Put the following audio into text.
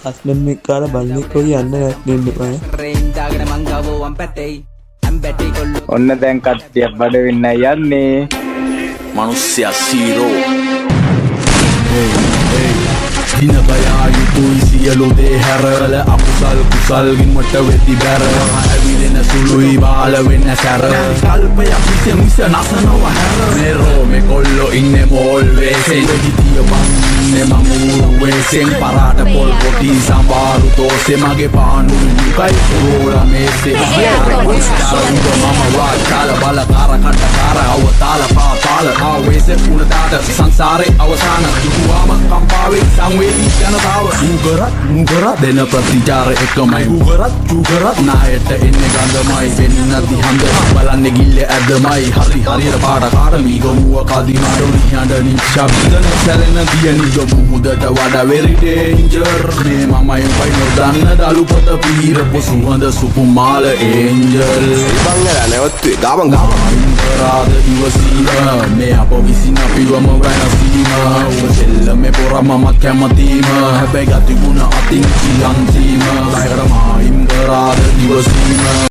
Husband එක්ක කාලා බල්ලෙක් වගේ යන්න දෙන්න එපා. ඔන්න දැන් කට්ටියක් බඩ වෙන්න යන්නේ. Manusia Zero. Dinabaya yutui sielu de herre akusal kusal gimata weti ber avilena sului bala wenna sar kalpaya pise misa nasana wa herre mero me kollo inne molve sen ditia banne mamuru we sen parada pol poti sambaru to se mage paanu kai rola me se mama wa kala bala kara kata kara awatala pa tala awe se puna data sansare awasana duwama kampawe sangwe ජනතාව උගරත් දෙන ප්‍රතිචාර එකමයි උගරත් නායට එන්නේ ගඳමයි වෙන්න දිහඳ බලන්න ගිල්ල ඇදමයි හරියට පාඩකාර මීගමුව කදිනාඩ නිහඬ නිශ්ශබ්දන සැලෙන දිය නිගමු මුදට වඩා වෙරි ඩේන්ජර් මේ මමයි උඹයි නොදන්න දළුපත පිහිරපු සුවඳ සුකුමාල ඒන්ජල් බංගලා නැවතුවේ ගාමන් රාද ඉවසීම මේ අප විසින් අපිවම වෙනසීම ඔබ සෙල්ල මේ පොර මමත් කැමතිම හැබැයි ගතිගුණ අතින් කියන්තීම ලයරමා ඉන්දරාද ඉවසීම